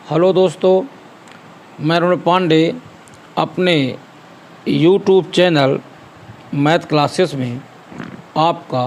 Hello दोस्तों, मैं अरुण पांडे अपने YouTube चैनल मैथ क्लासेस में आपका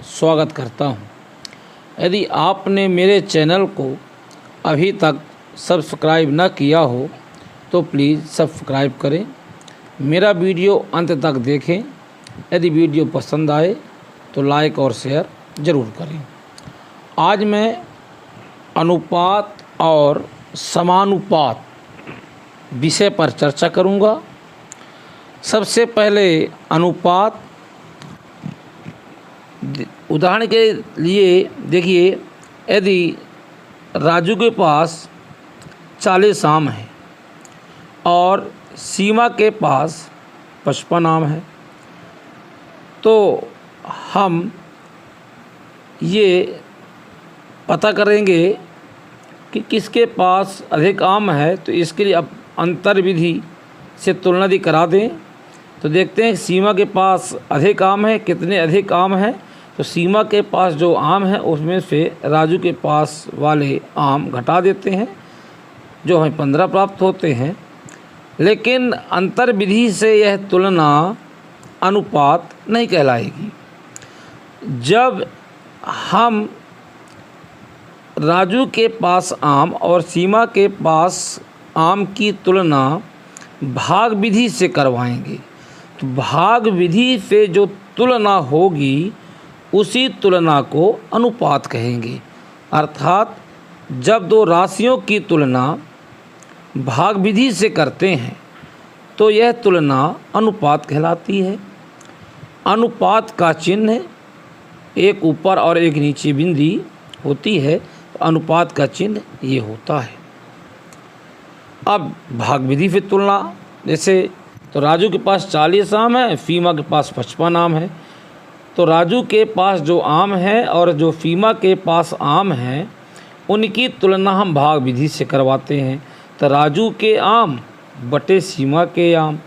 स्वागत करता हूं। यदि आपने मेरे चैनल को अभी तक सब्सक्राइब न किया हो तो प्लीज़ सब्सक्राइब करें, मेरा वीडियो अंत तक देखें। यदि वीडियो पसंद आए तो लाइक और शेयर ज़रूर करें। आज मैं अनुपात और समानुपात विषय पर चर्चा करूंगा। सबसे पहले अनुपात, उदाहरण के लिए देखिए, यदि राजू के पास 40 आम है और सीमा के पास 55 आम है, तो हम ये पता करेंगे कि किसके पास अधिक आम है। तो इसके लिए अब अंतर विधि से तुलना यदि करा दें तो देखते हैं सीमा के पास अधिक आम है, कितने अधिक आम हैं। तो सीमा के पास जो आम है उसमें से राजू के पास वाले आम घटा देते हैं, जो हमें 15 प्राप्त होते हैं। लेकिन अंतर विधि से यह तुलना अनुपात नहीं कहलाएगी। जब हम राजू के पास आम और सीमा के पास आम की तुलना भाग विधि से करवाएंगे, तो भाग विधि से जो तुलना होगी उसी तुलना को अनुपात कहेंगे। अर्थात जब दो राशियों की तुलना भाग विधि से करते हैं तो यह तुलना अनुपात कहलाती है। अनुपात का चिन्ह एक ऊपर और एक नीचे बिंदी होती है, तो अनुपात का चिन्ह ये होता है। अब भाग विधि से तुलना, जैसे तो राजू के पास 40 आम है, फीमा के पास 55 आम है। तो राजू के पास जो आम है और जो फीमा के पास आम है उनकी तुलना हम भाग विधि से करवाते हैं। तो राजू के आम बटे सीमा के आम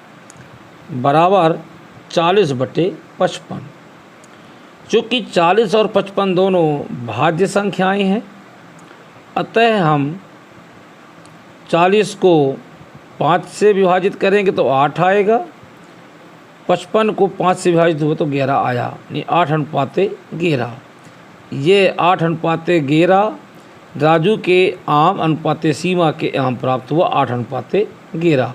बराबर 40 बटे 55। चूँकि 40 और 55 दोनों भाज्य संख्याएं हैं, अतः हम 40 को 5 से विभाजित करेंगे तो 8 आएगा, 55 को 5 से विभाजित हुआ तो 11 आया, यानी 8:11। ये 8:11 राजू के आम अनुपाते सीमा के आम प्राप्त हुआ 8:11।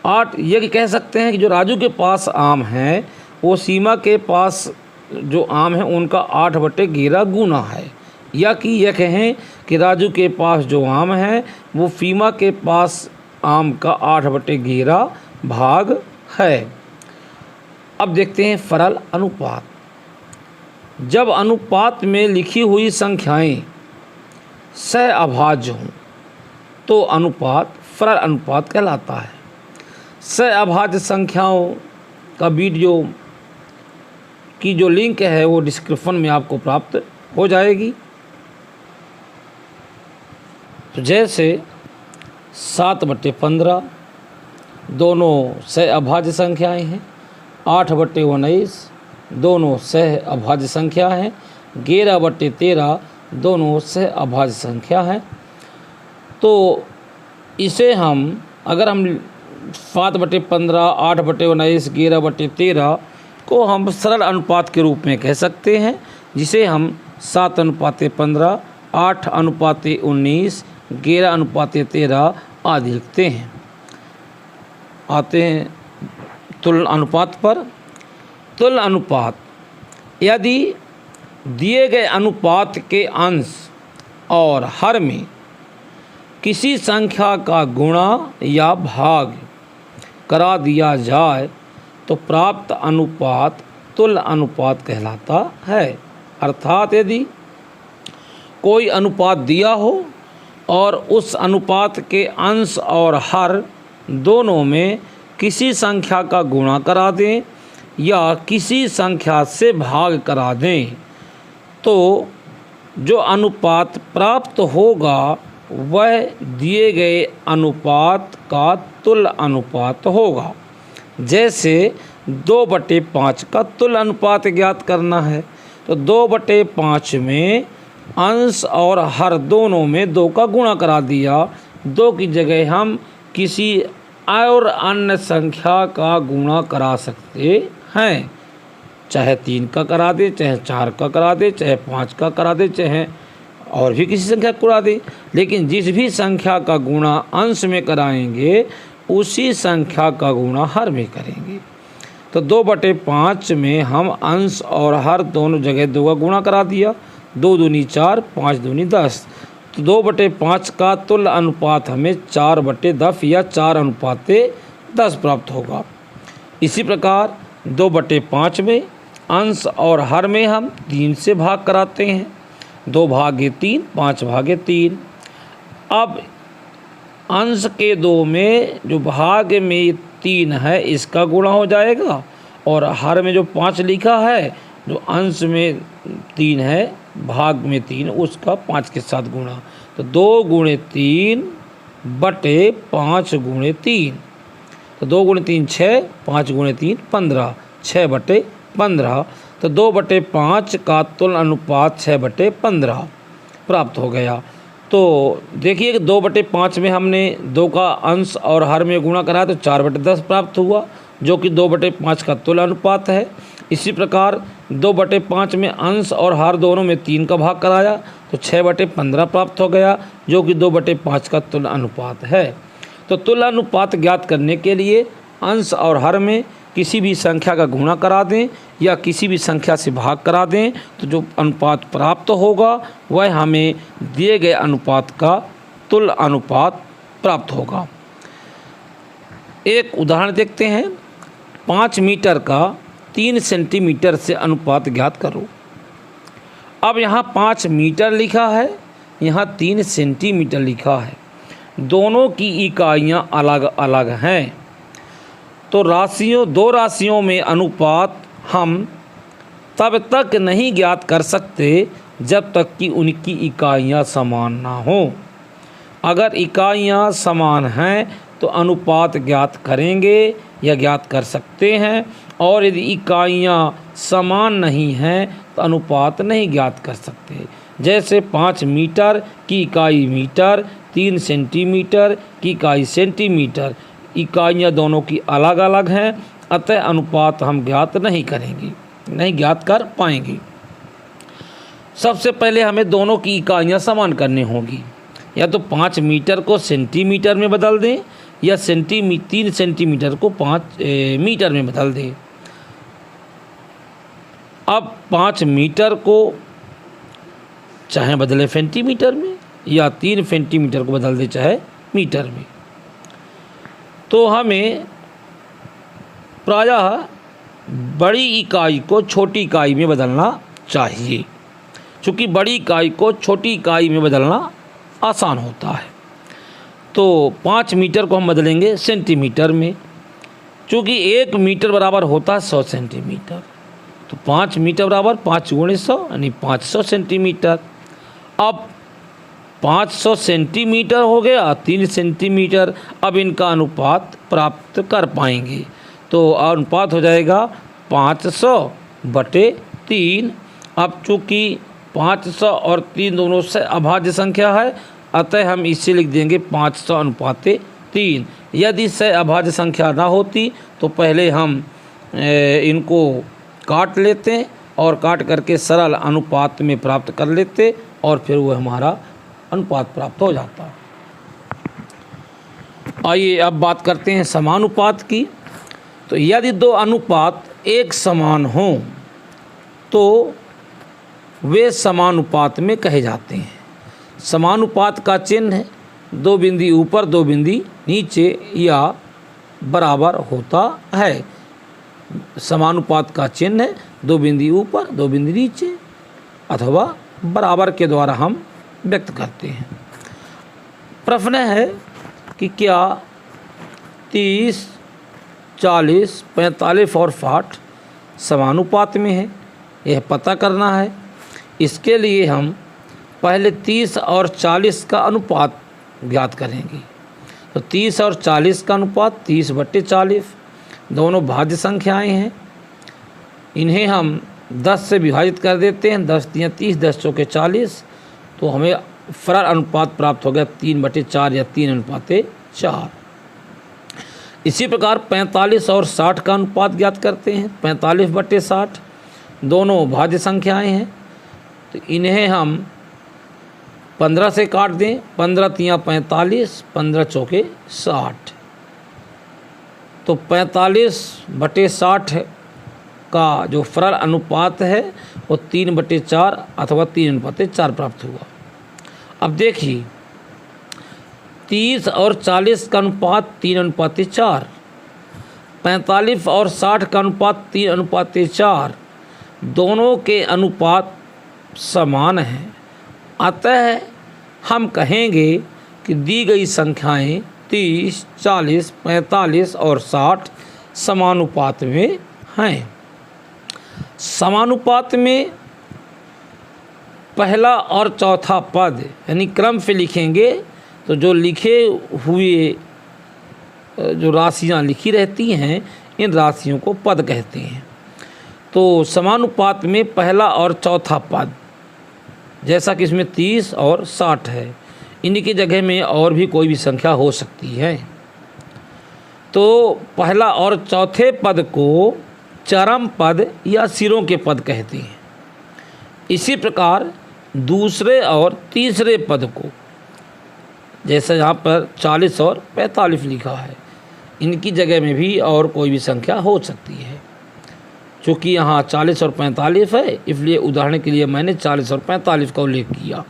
8 ये कह सकते हैं कि जो राजू के पास आम है वो सीमा के पास जो आम है उनका 8/11 गुना है, या कि यह कहें कि राजू के पास जो आम है वो फीमा के पास आम का 8/11 भाग है। अब देखते हैं सरल अनुपात। जब अनुपात में लिखी हुई संख्याएं सहअभाज्य हों तो अनुपात सरल अनुपात कहलाता है। सहअभाज्य संख्याओं का वीडियो की जो लिंक है वो डिस्क्रिप्शन में आपको प्राप्त हो जाएगी। तो जैसे 7/15 दोनों सहअभाज्य संख्याएं हैं, 8/19 दोनों सहअभाज्य संख्या हैं, 11/13 दोनों सहअभाज्य संख्या हैं। तो इसे हम अगर हम 7/15, 8/19, 11/13 को हम सरल अनुपात के रूप में कह सकते हैं, जिसे हम 7:15, 8:19, 11:13 आदि लिखते हैं। आते हैं तुल्य अनुपात पर। तुल्य अनुपात, यदि दिए गए अनुपात के अंश और हर में किसी संख्या का गुणा या भाग करा दिया जाए तो प्राप्त अनुपात तुल्य अनुपात कहलाता है। अर्थात यदि कोई अनुपात दिया हो और उस अनुपात के अंश और हर दोनों में किसी संख्या का गुणा करा दें या किसी संख्या से भाग करा दें, तो जो अनुपात प्राप्त होगा वह दिए गए अनुपात का तुल्य अनुपात होगा। जैसे 2/5 का तुल्य अनुपात ज्ञात करना है, तो 2/5 में अंश और हर दोनों में 2 का गुणा करा दिया। 2 की जगह हम किसी और अन्य संख्या का गुणा करा सकते हैं, चाहे 3 का करा दे, चाहे 4 का करा दे, चाहे 5 का करा दे, चाहे और भी किसी संख्या को करा दे, लेकिन जिस भी संख्या का गुणा अंश में कराएंगे उसी संख्या का गुणा हर में करेंगे। तो 2/5 में हम अंश और हर दोनों जगह 2 का गुणा करा दिया। 2 दूनी 4, 5 दूनी 10। तो 2/5 का तुल्य अनुपात हमें 4/10 या 4:10 प्राप्त होगा। इसी प्रकार 2/5 में अंश और हर में हम 3 से भाग कराते हैं। 2/3, 5/3। अब अंश के 2 में जो भाग में 3 है इसका गुणा हो जाएगा, और हर में जो 5 लिखा है, जो अंश में 3 है भाग में 3, उसका 5 के साथ गुणा। तो 2 × 3 बटे 5 × 3। तो 2 × 3 6, 5 × 3 15, 6/15। तो 2/5 का तुल्य अनुपात 6/15 प्राप्त हो गया। तो देखिए कि 2/5 में हमने 2 का अंश और हर में गुणा करा तो 4/10 प्राप्त हुआ, जो कि 2/5 का तुल्य अनुपात है। इसी प्रकार 2/5 में अंश और हर दोनों में 3 का भाग कराया तो 6/15 प्राप्त हो गया, जो कि 2/5 का तुल्य अनुपात है। तो तुल्य अनुपात ज्ञात करने के लिए अंश और हर में किसी भी संख्या का गुणा करा दें या किसी भी संख्या से भाग करा दें, तो जो अनुपात प्राप्त होगा वह हमें दिए गए अनुपात का तुल्य अनुपात प्राप्त होगा। एक उदाहरण देखते हैं। 5 मीटर का 3 सेंटीमीटर से अनुपात ज्ञात करो। अब यहाँ 5 मीटर लिखा है, यहाँ 3 सेंटीमीटर लिखा है। दोनों की इकाइयाँ अलग अलग हैं, तो दो राशियों में अनुपात हम तब तक नहीं ज्ञात कर सकते जब तक कि उनकी इकाइयाँ समान ना हो। अगर इकाइयाँ समान हैं तो अनुपात ज्ञात करेंगे या ज्ञात कर सकते हैं, और यदि इकाइयाँ समान नहीं हैं तो अनुपात नहीं ज्ञात कर सकते। जैसे 5 मीटर की इकाई मीटर, 3 सेंटीमीटर की इकाई सेंटीमीटर, इकाइयाँ दोनों की अलग अलग हैं, अतः अनुपात हम ज्ञात नहीं करेंगे, नहीं ज्ञात कर पाएंगे। सबसे पहले हमें दोनों की इकाइयाँ समान करनी होगी। या तो 5 मीटर को सेंटीमीटर में बदल दें या 3 सेंटीमीटर को 5 मीटर में बदल दें। अब 5 मीटर को चाहे बदले सेंटीमीटर में या 3 सेंटीमीटर को बदल दे चाहे मीटर में। तो हमें प्रायः बड़ी इकाई को छोटी इकाई में बदलना चाहिए, क्योंकि बड़ी इकाई को छोटी इकाई में बदलना आसान होता है। तो 5 मीटर को हम बदलेंगे सेंटीमीटर में, क्योंकि 1 मीटर बराबर होता है 100 सेंटीमीटर। तो 5 मीटर बराबर 5 × 100 यानी 500 सेंटीमीटर। अब 500 सेंटीमीटर हो गया, 3 सेंटीमीटर। अब इनका अनुपात प्राप्त कर पाएंगे, तो अनुपात हो जाएगा 500/3। अब चूँकि 500 और 3 दोनों से अभाज्य संख्या है, अतः हम इसे लिख देंगे 500/3। यदि से अभाज्य संख्या ना होती तो पहले हम इनको काट लेते और काट करके सरल अनुपात में प्राप्त कर लेते, और फिर वो हमारा अनुपात प्राप्त हो जाता। आइए अब बात करते हैं समानुपात की। तो यदि 2 अनुपात एक समान हों तो वे समानुपात में कहे जाते हैं। समानुपात का चिन्ह है 2 बिंदी ऊपर 2 बिंदी नीचे या बराबर होता है। समानुपात का चिन्ह है 2 बिंदी ऊपर 2 बिंदी नीचे अथवा बराबर के द्वारा हम व्यक्त करते हैं। प्रश्न है कि क्या 30, 40, 45 और 60 समानुपात में है, यह पता करना है। इसके लिए हम पहले 30 और 40 का अनुपात ज्ञात करेंगे। तो 30 और 40 का अनुपात 30/40, दोनों भाज्य संख्याएं हैं। इन्हें हम 10 से विभाजित कर देते हैं। 10 × 30, 10 × 40, तो हमें फरल अनुपात प्राप्त हो गया 3/4 या 3:4। इसी प्रकार 45 और 60 का अनुपात ज्ञात करते हैं। 45/60 दोनों भाज्य संख्याएं हैं, तो इन्हें हम 15 से काट दें। 15 तियाँ 45, 15 चौके 60। तो 45/60 का जो फरल अनुपात है वो 3/4 अथवा 3:4 प्राप्त हुआ। अब देखिए 30 और 40 का अनुपात 3:4, 45 और 60 का अनुपात 3:4, दोनों के अनुपात समान हैं। अतः हम कहेंगे कि दी गई संख्याएं 30, 40, 45 और 60 समानुपात में हैं। समानुपात में पहला और चौथा पद यानी क्रम से लिखेंगे तो जो लिखे हुए जो राशियां लिखी रहती हैं इन राशियों को पद कहते हैं। तो समानुपात में पहला और चौथा पद, जैसा कि इसमें 30 और 60 है, इन्हीं की जगह में और भी कोई भी संख्या हो सकती है। तो पहला और चौथे पद को चरम पद या सिरों के पद कहते हैं। इसी प्रकार दूसरे और तीसरे पद को, जैसे यहाँ पर 40 और 45 लिखा है, इनकी जगह में भी और कोई भी संख्या हो सकती है। चूँकि यहाँ 40 और 45 है, इसलिए उदाहरण के लिए मैंने 40 और 45 का उल्लेख किया।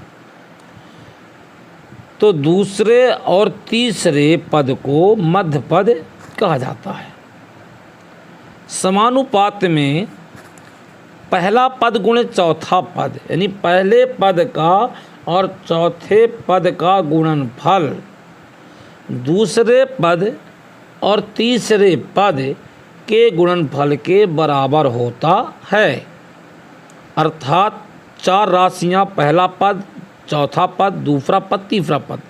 तो दूसरे और तीसरे पद को मध्य पद कहा जाता है। समानुपात में पहला पद गुणे चौथा पद यानी पहले पद का और चौथे पद का गुणनफल दूसरे पद और तीसरे पद के गुणनफल के बराबर होता है। अर्थात 4 राशियां, पहला पद, चौथा पद, दूसरा पद, तीसरा पद,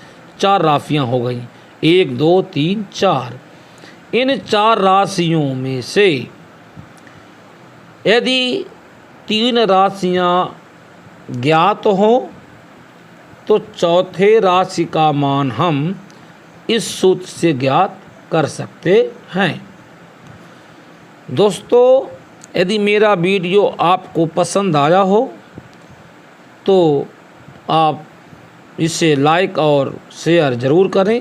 4 राशियां हो गई। 1, 2, 3, 4। इन 4 राशियों में से यदि 3 राशियां ज्ञात हों तो चौथे राशि का मान हम इस सूत्र से ज्ञात कर सकते हैं। दोस्तों, यदि मेरा वीडियो आपको पसंद आया हो तो आप इसे लाइक और शेयर ज़रूर करें।